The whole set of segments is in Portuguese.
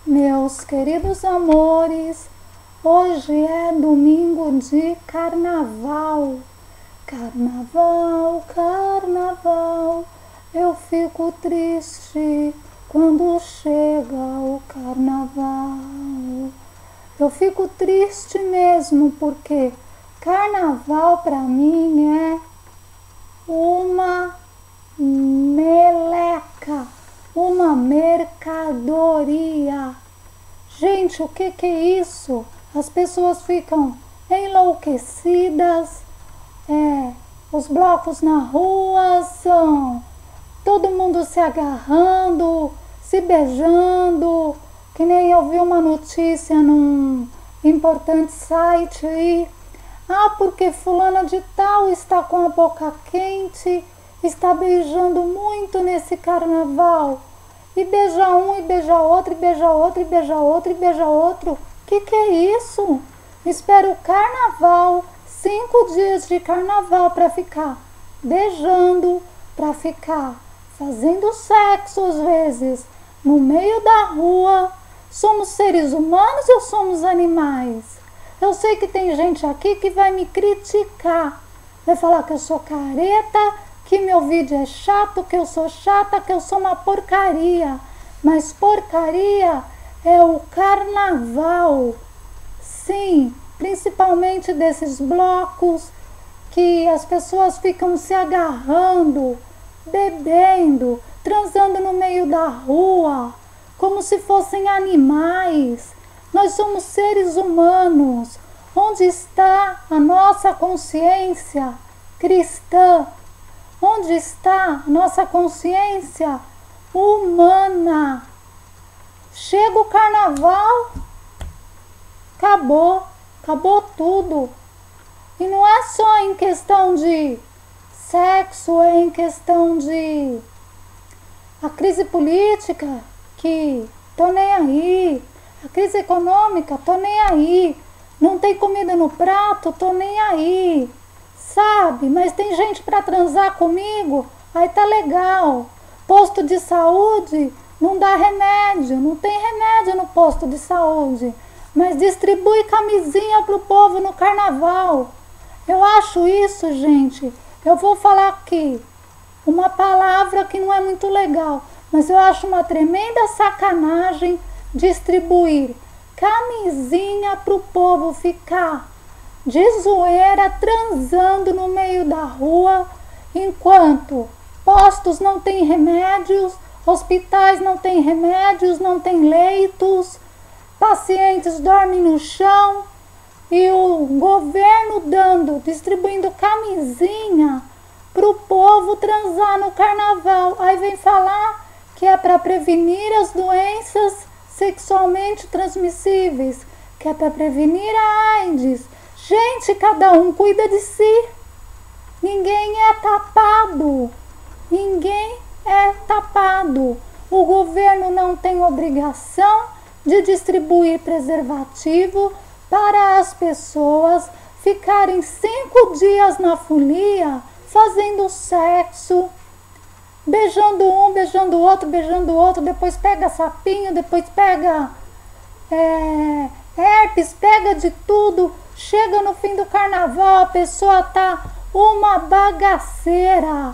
Meus queridos amores, hoje é domingo de carnaval. Carnaval, carnaval, eu fico triste quando chega o carnaval. Eu fico triste mesmo porque carnaval pra mim é uma meleca, uma mercadoria. Gente, o que é isso? As pessoas ficam enlouquecidas, os blocos na rua são todo mundo se agarrando, se beijando, que nem eu vi uma notícia num importante site aí. Porque fulana de tal está com a boca quente, está beijando muito nesse carnaval. E beija um, e beija outro, e beija outro, e beija outro, e beija outro. Que é isso? Espero o carnaval, 5 dias de carnaval para ficar beijando, para ficar fazendo sexo às vezes, no meio da rua. Somos seres humanos ou somos animais? Eu sei que tem gente aqui que vai me criticar, vai falar que eu sou careta, que meu vídeo é chato, que eu sou chata, que eu sou uma porcaria. Mas porcaria é o carnaval. Sim, principalmente desses blocos que as pessoas ficam se agarrando, bebendo, transando no meio da rua, como se fossem animais. Nós somos seres humanos. Onde está a nossa consciência cristã? Onde está nossa consciência humana? Chega o carnaval, acabou tudo. E não é só em questão de sexo, é em questão de a crise política, que tô nem aí. A crise econômica, tô nem aí. Não tem comida no prato, tô nem aí. Sabe, mas tem gente para transar comigo, aí tá legal. Posto de saúde não dá remédio, não tem remédio no posto de saúde, mas distribui camisinha pro povo no carnaval. Eu acho isso, gente, eu vou falar aqui uma palavra que não é muito legal, mas eu acho uma tremenda sacanagem distribuir camisinha pro povo ficar de zoeira, transando no meio da rua, enquanto postos não têm remédios, hospitais não têm remédios, não têm leitos, pacientes dormem no chão e o governo distribuindo camisinha para o povo transar no carnaval. Aí vem falar que é para prevenir as doenças sexualmente transmissíveis, que é para prevenir a AIDS. Gente, cada um cuida de si. Ninguém é tapado. Ninguém é tapado. O governo não tem obrigação de distribuir preservativo para as pessoas ficarem 5 dias na folia fazendo sexo, beijando um, beijando o outro, depois pega sapinho, depois pega herpes, pega de tudo. Chega no fim do carnaval, a pessoa tá uma bagaceira.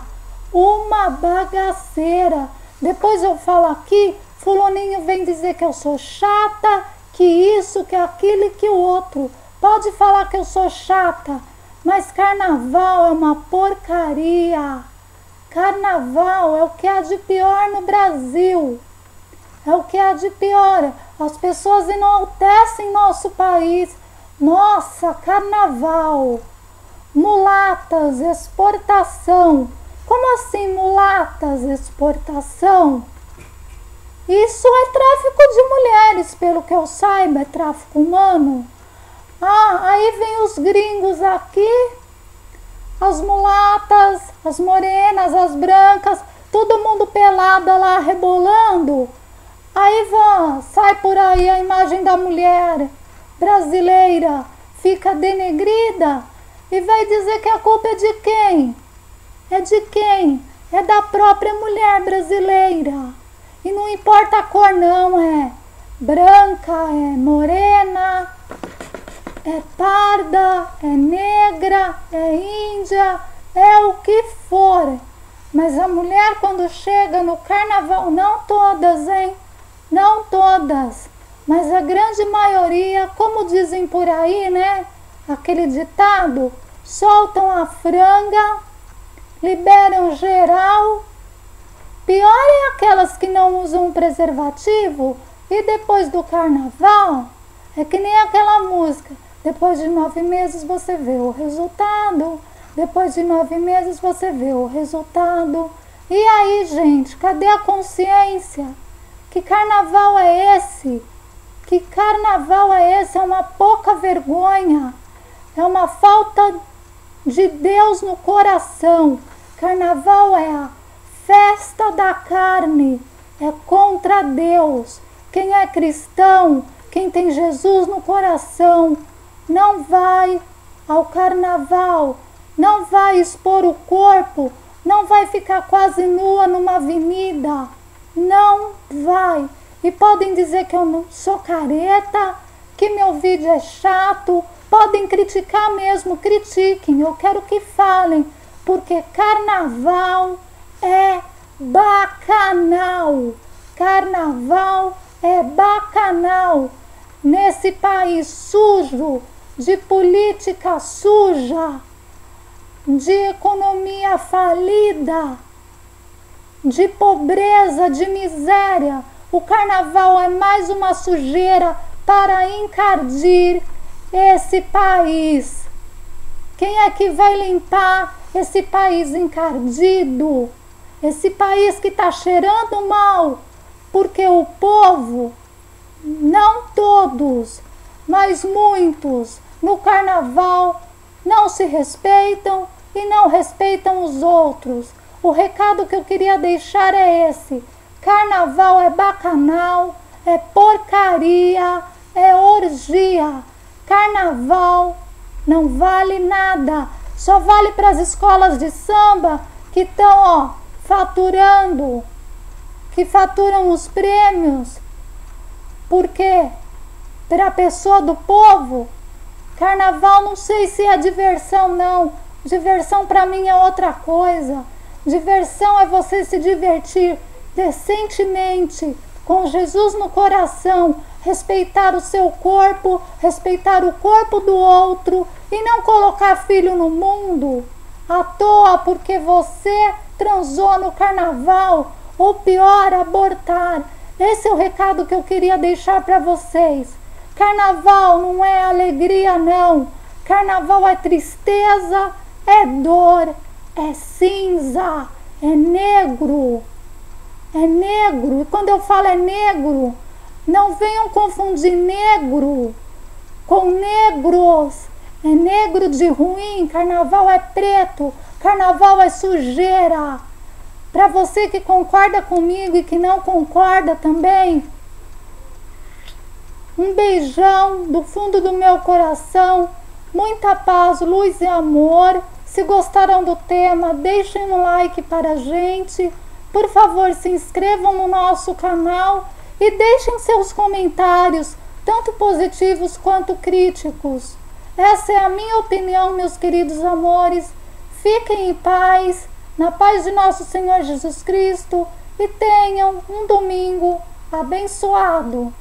Depois eu falo aqui, fulaninho vem dizer que eu sou chata, que isso, que aquilo e que o outro. Pode falar que eu sou chata, mas carnaval é uma porcaria. Carnaval é o que há de pior no Brasil. É o que há de pior. As pessoas enaltecem nosso país. Nossa, carnaval, mulatas, exportação. Como assim mulatas, exportação? Isso é tráfico de mulheres, pelo que eu saiba, é tráfico humano. Aí vem os gringos aqui, as mulatas, as morenas, as brancas, todo mundo pelada lá, rebolando. Aí sai por aí a imagem da mulher brasileira, fica denegrida e vai dizer que a culpa é de quem? É de quem? É da própria mulher brasileira. E não importa a cor não, branca, é morena, é parda, é negra, é índia, é o que for. Mas a mulher, quando chega no carnaval, não todas, hein? Não todas, mas a grande maioria, como dizem por aí, né? Aquele ditado, soltam a franga, liberam geral. Pior é aquelas que não usam preservativo e depois do carnaval, é que nem aquela música. Depois de 9 meses você vê o resultado. Depois de 9 meses você vê o resultado. E aí, gente, cadê a consciência? Que carnaval é esse? Que carnaval é esse? É uma pouca vergonha. É uma falta de Deus no coração. Carnaval é a festa da carne. É contra Deus. Quem é cristão, quem tem Jesus no coração, não vai ao carnaval. Não vai expor o corpo, não vai ficar quase nua numa avenida, não vai. E podem dizer que eu não sou careta, que meu vídeo é chato, podem criticar mesmo, critiquem, eu quero que falem, porque carnaval é bacanal, carnaval é bacanal, nesse país sujo, de política suja, de economia falida, de pobreza, de miséria. O carnaval é mais uma sujeira para encardir esse país. Quem é que vai limpar esse país encardido? Esse país que está cheirando mal, porque o povo, não todos, mas muitos, no carnaval não se respeitam e não respeitam os outros. O recado que eu queria deixar é esse: carnaval é bacanal, é porcaria, é orgia. Carnaval não vale nada, só vale para as escolas de samba que estão faturando, que faturam os prêmios, porque para a pessoa do povo, carnaval não sei se é diversão não, diversão para mim é outra coisa. Diversão é você se divertir decentemente, com Jesus no coração, respeitar o seu corpo, respeitar o corpo do outro e não colocar filho no mundo à toa porque você transou no carnaval, ou pior, abortar. Esse é o recado que eu queria deixar para vocês. Carnaval não é alegria não, carnaval é tristeza, é dor, é cinza, é negro. É negro, e quando eu falo é negro, não venham confundir negro com negros. É negro de ruim, carnaval é preto, carnaval é sujeira. Para você que concorda comigo e que não concorda também, um beijão do fundo do meu coração, muita paz, luz e amor. Se gostaram do tema, deixem um like para a gente. Por favor, se inscrevam no nosso canal e deixem seus comentários, tanto positivos quanto críticos. Essa é a minha opinião, meus queridos amores. Fiquem em paz, na paz de nosso Senhor Jesus Cristo, e tenham um domingo abençoado.